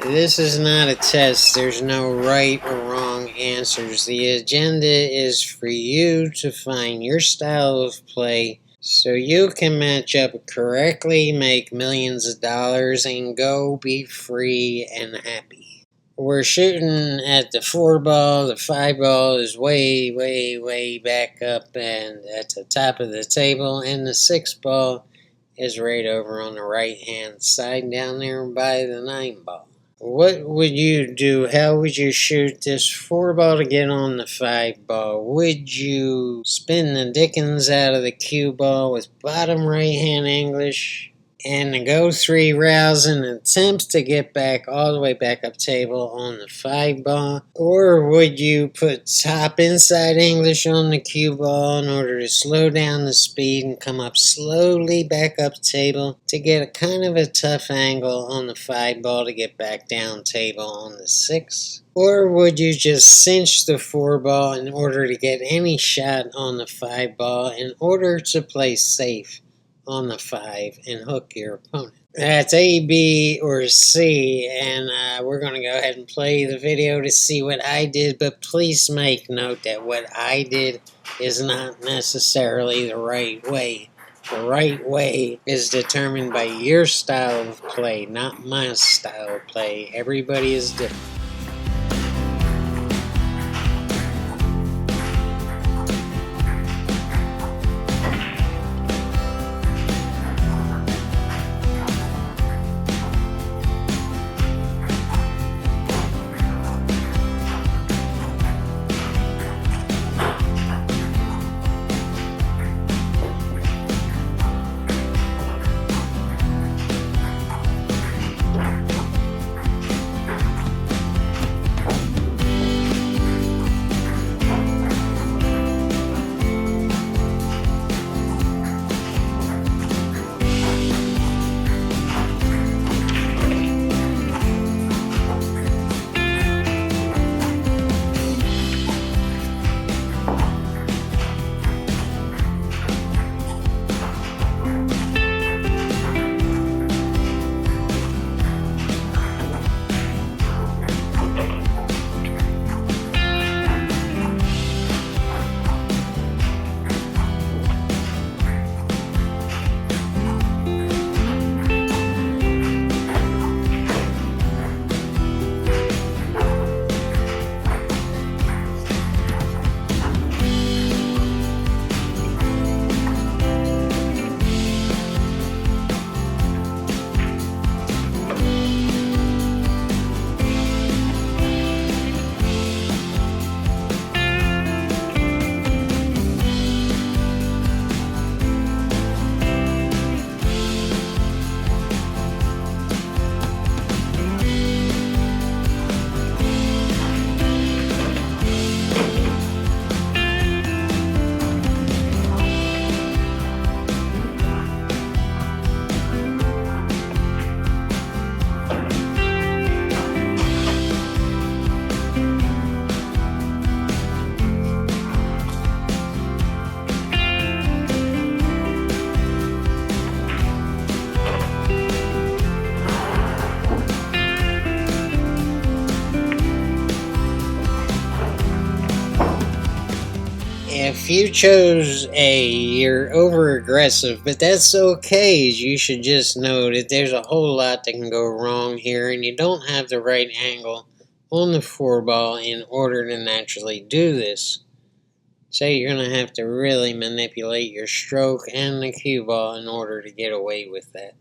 This is not a test. There's no right or wrong answers. The agenda is for you to find your style of play so you can match up correctly, make millions of dollars, and go be free and happy. We're shooting at the 4 ball. The 5 ball is way, way, way back up and at the top of the table, and the 6 ball is right over on the right hand side down there by the 9 ball. What would you do? How would you shoot this 4 ball to get on the 5 ball? Would you spin the dickens out of the cue ball with bottom right hand English and go 3 rounds in attempts to get back all the way back up table on the 5 ball? Or would you put top inside English on the cue ball in order to slow down the speed and come up slowly back up table to get a kind of a tough angle on the 5 ball to get back down table on the 6? Or would you just cinch the 4 ball in order to get any shot on the 5 ball in order to play safe on the 5 and hook your opponent? That's A, B, or C, and we're going to go ahead and play the video to see what I did, but please make note that what I did is not necessarily the right way. The right way is determined by your style of play, not my style of play. Everybody is different. If you chose A, you're over aggressive, but that's okay. You should just know that there's a whole lot that can go wrong here, and you don't have the right angle on the 4 ball in order to naturally do this. So you're going to have to really manipulate your stroke and the cue ball in order to get away with that.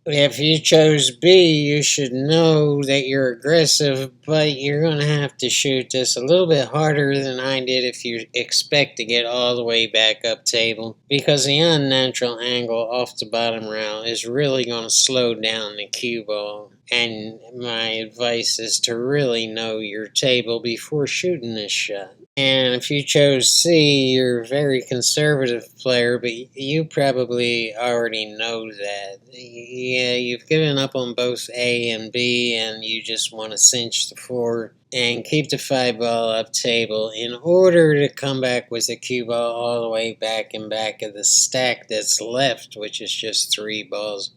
If you chose B, you should know that you're aggressive, but you're going to have to shoot this a little bit harder than I did if you expect to get all the way back up table, because the unnatural angle off the bottom rail is really going to slow down the cue ball. And my advice is to really know your table before shooting this shot. And if you chose C, you're a very conservative player, but you probably already know that. Yeah, you've given up on both A and B, and you just want to cinch the 4 and keep the 5 ball up table in order to come back with the cue ball all the way back and back of the stack that's left, which is just 3 balls.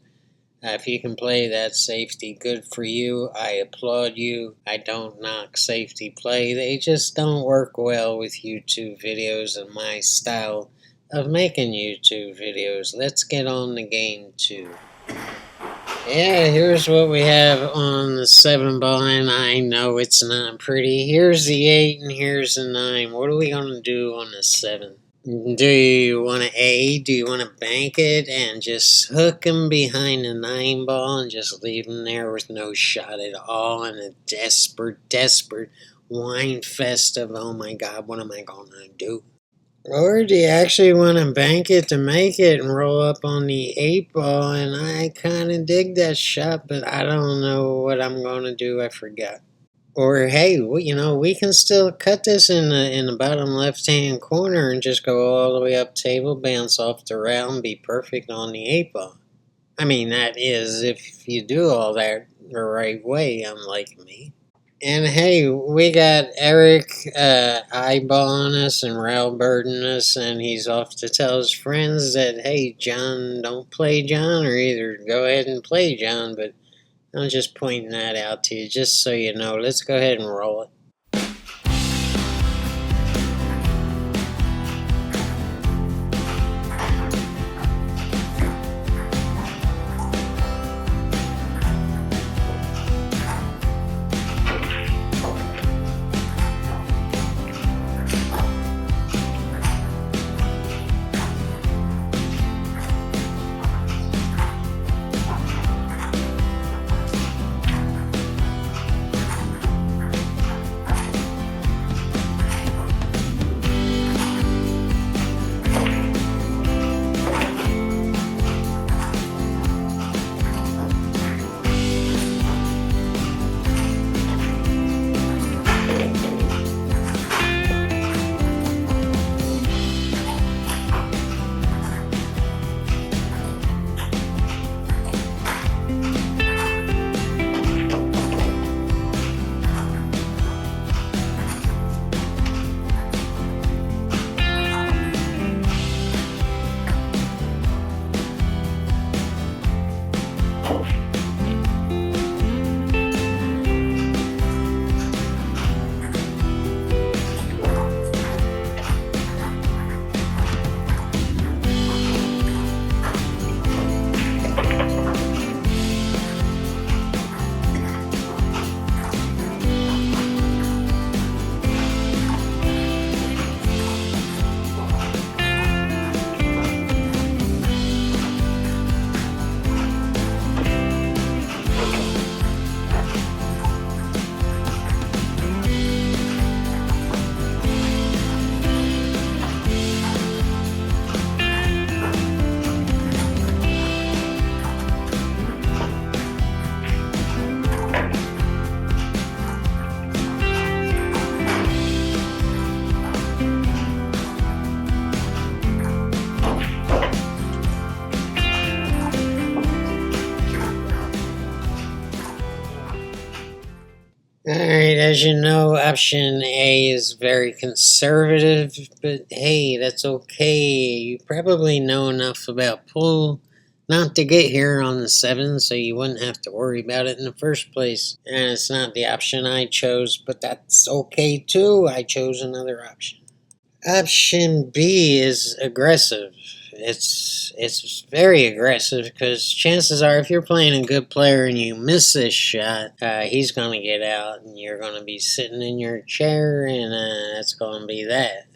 If you can play that safety, good for you. I applaud you. I don't knock safety play. They just don't work well with YouTube videos and my style of making YouTube videos. Let's get on the game 2. Yeah, here's what we have on the 7 ball, and I know it's not pretty. Here's the 8 and here's the 9. What are we going to do on the 7? Do you want to Do you want to bank it and just hook him behind the 9 ball and just leave him there with no shot at all and a desperate wine fest of, oh my God, what am I going to do? Or do you actually want to bank it to make it and roll up on the 8 ball? And I kind of dig that shot, but I don't know what I'm going to do. I forgot. Or hey, we can still cut this in the bottom left-hand corner and just go all the way up table, bounce off the round, be perfect on the 8 ball. I mean, that is if you do all that the right way, unlike me. And hey, we got Eric eyeballing us and rail birding us, and he's off to tell his friends that, hey, John, don't play John, or either go ahead and play John, but I'm just pointing that out to you, just so you know. Let's go ahead and roll it. Alright, as you know, option A is very conservative, but hey, that's okay. You probably know enough about pool not to get here on the 7, so you wouldn't have to worry about it in the first place. And it's not the option I chose, but that's okay too. I chose another option. Option B is aggressive. It's very aggressive because chances are if you're playing a good player and you miss this shot, he's going to get out and you're going to be sitting in your chair and that's going to be that.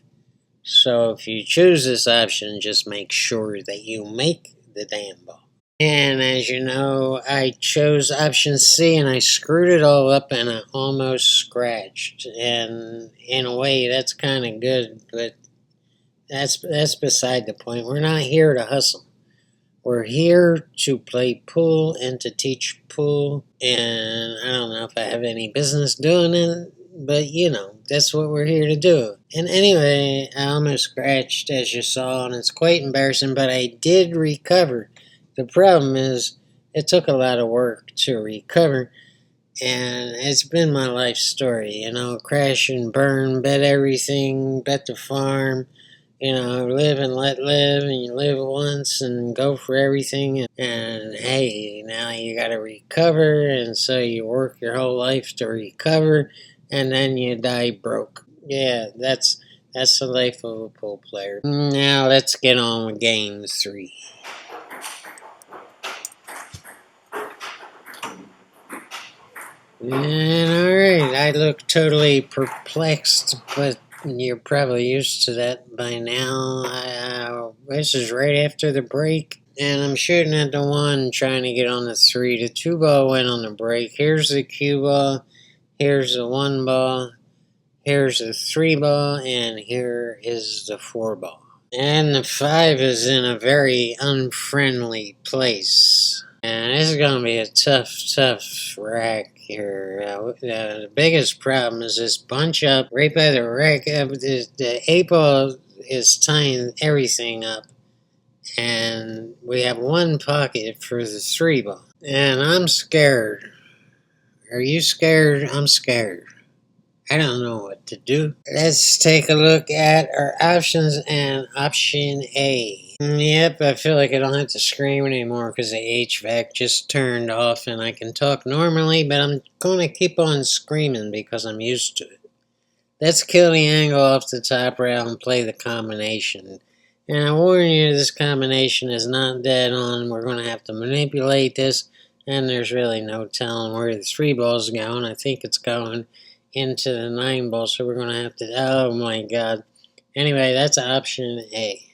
So if you choose this option, just make sure that you make the damn ball. And as you know, I chose option C and I screwed it all up and I almost scratched. And in a way, that's kind of good, but that's beside the point. We're not here to hustle. We're here to play pool and to teach pool. And I don't know if I have any business doing it, but that's what we're here to do. And anyway, I almost scratched, as you saw, and it's quite embarrassing, but I did recover. The problem is, it took a lot of work to recover, and it's been my life story, crash and burn, bet everything, bet the farm, live and let live, and you live once and go for everything. And hey, now you got to recover, and so you work your whole life to recover, and then you die broke. Yeah, that's the life of a pool player. Now let's get on with game 3. And alright, I look totally perplexed, but you're probably used to that by now. This is right after the break, and I'm shooting at the 1, trying to get on the 3. The 2 ball went on the break. Here's the cue ball, here's the 1 ball, here's the 3 ball, and here is the 4 ball. And the 5 is in a very unfriendly place. And this is going to be a tough rack here. The biggest problem is this bunch up right by the rack. The 8 ball is tying everything up. And we have 1 pocket for the 3 ball. And I'm scared. Are you scared? I'm scared. I don't know what to do. Let's take a look at our options, and option A. Yep, I feel like I don't have to scream anymore because the HVAC just turned off and I can talk normally, but I'm going to keep on screaming because I'm used to it. Let's kill the angle off the top rail and play the combination. And I warn you, this combination is not dead on. We're going to have to manipulate this, and there's really no telling where the 3 ball's going. I think it's going into the 9 ball, so we're going to have to, oh my god. Anyway, that's option A.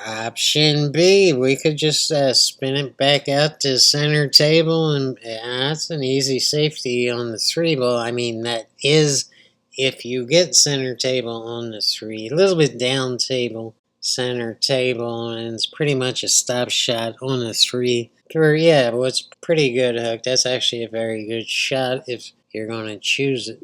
Option B, we could just spin it back out to center table, and that's an easy safety on the 3 ball. I mean, that is if you get center table on the 3. A little bit down table, center table, and it's pretty much a stop shot on the 3. Yeah, well, it's pretty good hook. That's actually a very good shot if you're going to choose it.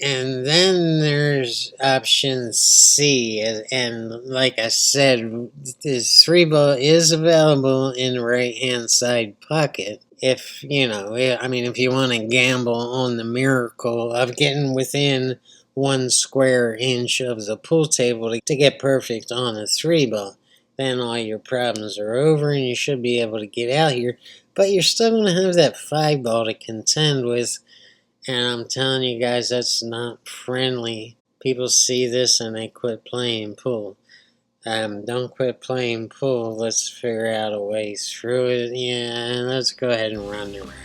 And then there's option C, and like I said, this 3 ball is available in the right hand side pocket. If if you want to gamble on the miracle of getting within 1 square inch of the pool table to get perfect on a 3 ball, then all your problems are over and you should be able to get out here. But you're still going to have that 5 ball to contend with. And I'm telling you guys, that's not friendly. People see this and they quit playing pool. Don't quit playing pool. Let's figure out a way through it. Yeah, let's go ahead and run the rack.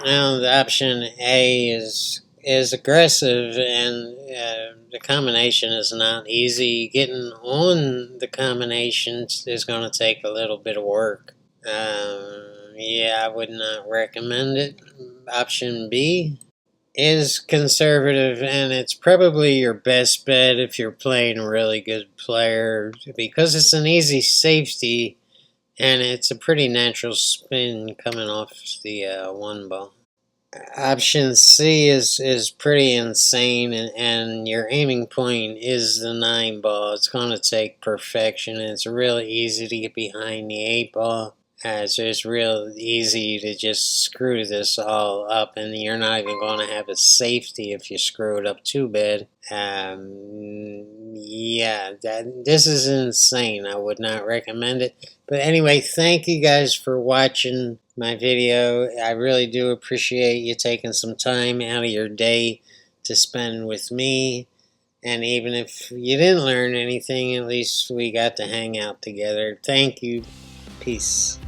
Now, the option A is aggressive, and the combination is not easy. Getting on the combinations is going to take a little bit of work. Yeah, I would not recommend it. Option B is conservative, and it's probably your best bet if you're playing a really good player because it's an easy safety and it's a pretty natural spin coming off the one ball. Option C is pretty insane, and your aiming point is the 9 ball. It's going to take perfection, and it's really easy to get behind the 8 ball. So it's real easy to just screw this all up, and you're not even going to have a safety if you screw it up too bad. Yeah, this is insane. I would not recommend it. But anyway, thank you guys for watching my video. I really do appreciate you taking some time out of your day to spend with me. And even if you didn't learn anything, at least we got to hang out together. Thank you. Peace.